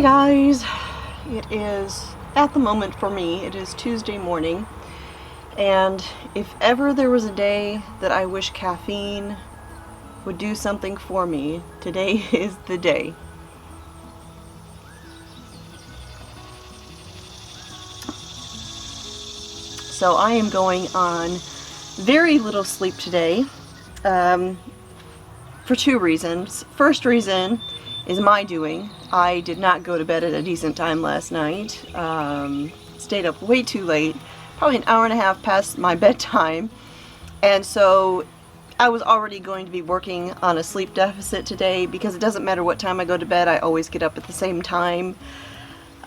guys, it is, at the moment for me, it is Tuesday morning, and if ever there was a day that I wish caffeine would do something for me, today is the day. So I am going on very little sleep today, for two reasons. First reason is my doing. I did not go to bed at a decent time last night. Stayed up way too late, probably an hour and a half past my bedtime, and so I was already going to be working on a sleep deficit today because it doesn't matter what time I go to bed, I always get up at the same time.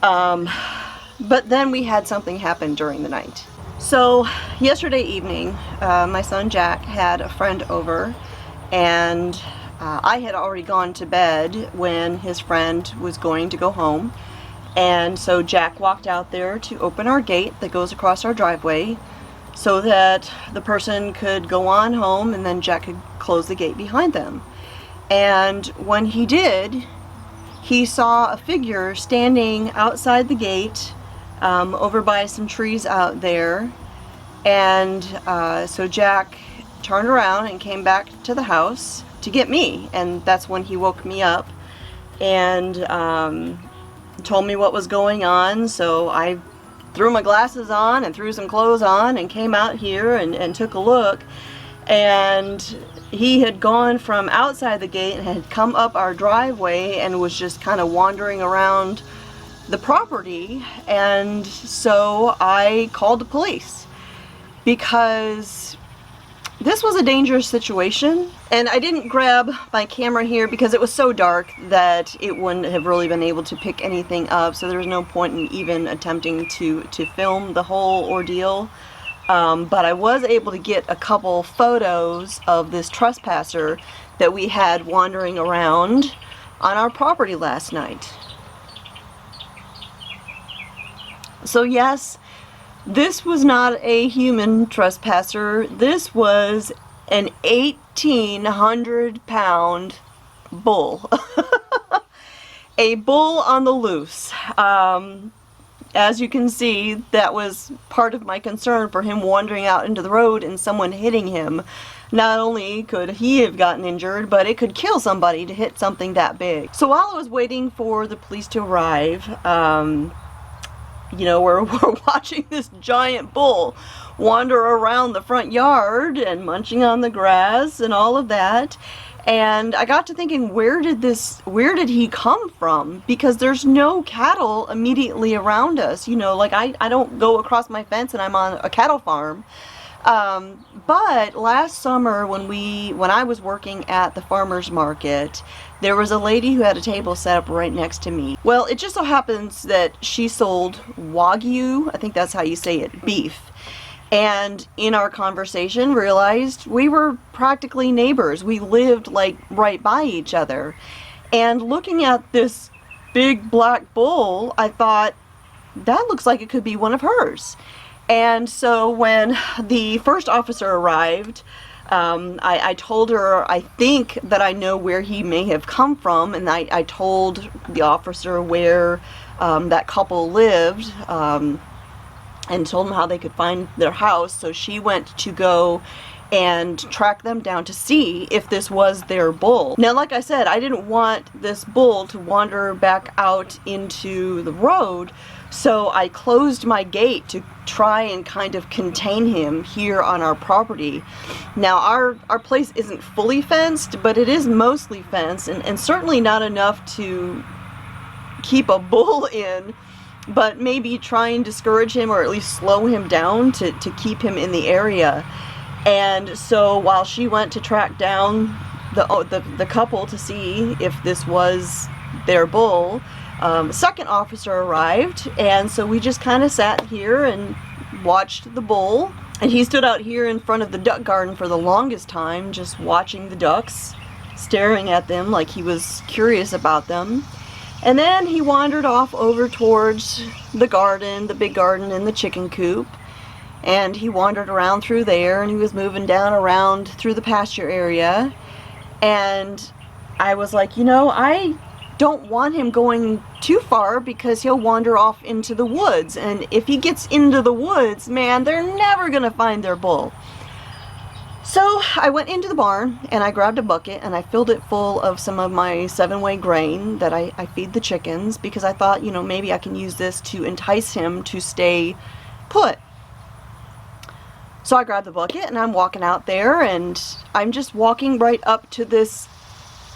But then we had something happen during the night. So yesterday evening, my son Jack had a friend over, and I had already gone to bed when his friend was going to go home, and so Jack walked out there to open our gate that goes across our driveway so that the person could go on home and then Jack could close the gate behind them. And when he did, he saw a figure standing outside the gate over by some trees out there, and so Jack turned around and came back to the house to get me, and that's when he woke me up and told me what was going on. So I threw my glasses on and threw some clothes on and came out here and took a look, and he had gone from outside the gate and had come up our driveway and was just kind of wandering around the property. And so I called the police because this was a dangerous situation, and I didn't grab my camera here because it was so dark that it wouldn't have really been able to pick anything up, so there was no point in even attempting to film the whole ordeal. But I was able to get a couple photos of this trespasser that we had wandering around on our property last night. So yes, this was not a human trespasser. This was an 1,800-pound bull. A bull on the loose. As you can see, that was part of my concern for him wandering out into the road and someone hitting him. Not only could he have gotten injured, but it could kill somebody to hit something that big. So while I was waiting for the police to arrive, you know, we're watching this giant bull wander around the front yard and munching on the grass and all of that. And I got to thinking, where did he come from? Because there's no cattle immediately around us. You know, like I don't go across my fence and I'm on a cattle farm. But last summer when I was working at the farmer's market, there was a lady who had a table set up right next to me. Well, it just so happens that she sold Wagyu, I think that's how you say it, beef. And in our conversation realized we were practically neighbors. We lived like right by each other. And looking at this big black bull, I thought, that looks like it could be one of hers. And so when the first officer arrived, I told her I think that I know where he may have come from, and I told the officer where that couple lived, and told them how they could find their house. So she went to go and track them down to see if this was their bull. Now, like I said, I didn't want this bull to wander back out into the road, so I closed my gate to try and kind of contain him here on our property. Now, our place isn't fully fenced, but it is mostly fenced, and certainly not enough to keep a bull in, but maybe try and discourage him or at least slow him down to keep him in the area. And so while she went to track down the couple to see if this was their bull, second officer arrived, and so we just kind of sat here and watched the bull. And he stood out here in front of the duck garden for the longest time, just watching the ducks, staring at them like he was curious about them. And then he wandered off over towards the garden, the big garden and the chicken coop. And he wandered around through there, and he was moving down around through the pasture area. And I was like, you know, I don't want him going too far because he'll wander off into the woods. And if he gets into the woods, man, they're never gonna find their bull. So I went into the barn and I grabbed a bucket and I filled it full of some of my 7-way grain that I feed the chickens, because I thought, you know, maybe I can use this to entice him to stay put. So I grabbed the bucket and I'm walking out there, and I'm just walking right up to this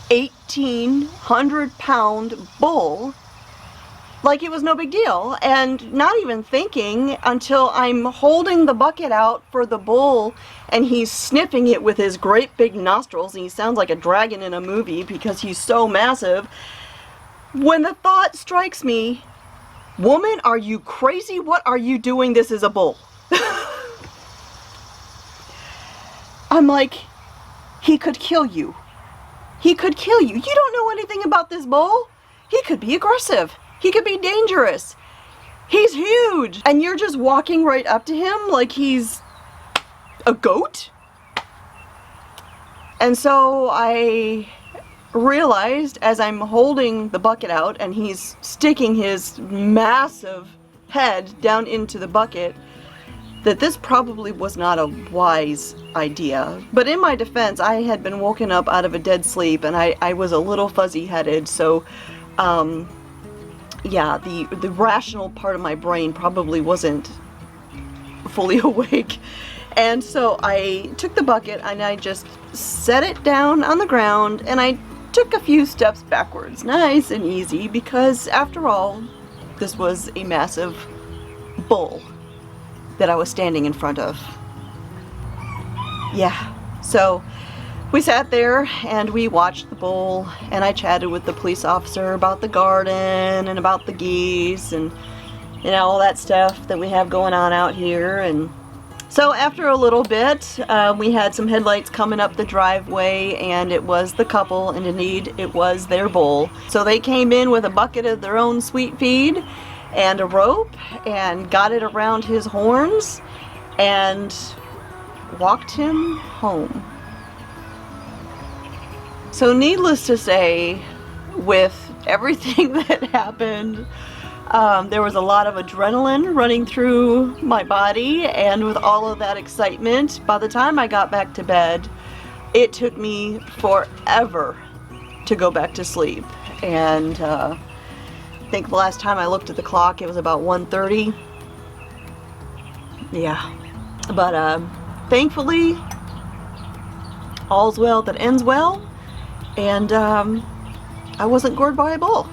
1,800-pound bull like it was no big deal, and not even thinking until I'm holding the bucket out for the bull and he's sniffing it with his great big nostrils, and he sounds like a dragon in a movie because he's so massive, when the thought strikes me, woman, are you crazy? What are you doing? This is a bull. I'm like, he could kill you. He could kill you. You don't know anything about this bull. He could be aggressive. He could be dangerous. He's huge. And you're just walking right up to him like he's a goat? And so I realized, as I'm holding the bucket out and he's sticking his massive head down into the bucket, that this probably was not a wise idea. But in my defense, I had been woken up out of a dead sleep and I was a little fuzzy-headed, so yeah, the rational part of my brain probably wasn't fully awake. And so I took the bucket and I just set it down on the ground and I took a few steps backwards, nice and easy, because after all, this was a massive bull that I was standing in front of. Yeah, so we sat there and we watched the bull, and I chatted with the police officer about the garden and about the geese and, you know, all that stuff that we have going on out here. And so after a little bit, we had some headlights coming up the driveway, and it was the couple, and indeed it was their bull. So they came in with a bucket of their own sweet feed and a rope and got it around his horns and walked him home. So needless to say, with everything that happened, there was a lot of adrenaline running through my body, and with all of that excitement, by the time I got back to bed, it took me forever to go back to sleep. And I think the last time I looked at the clock, it was about 1:30. Yeah, but thankfully, all's well that ends well, and I wasn't gored by a bull.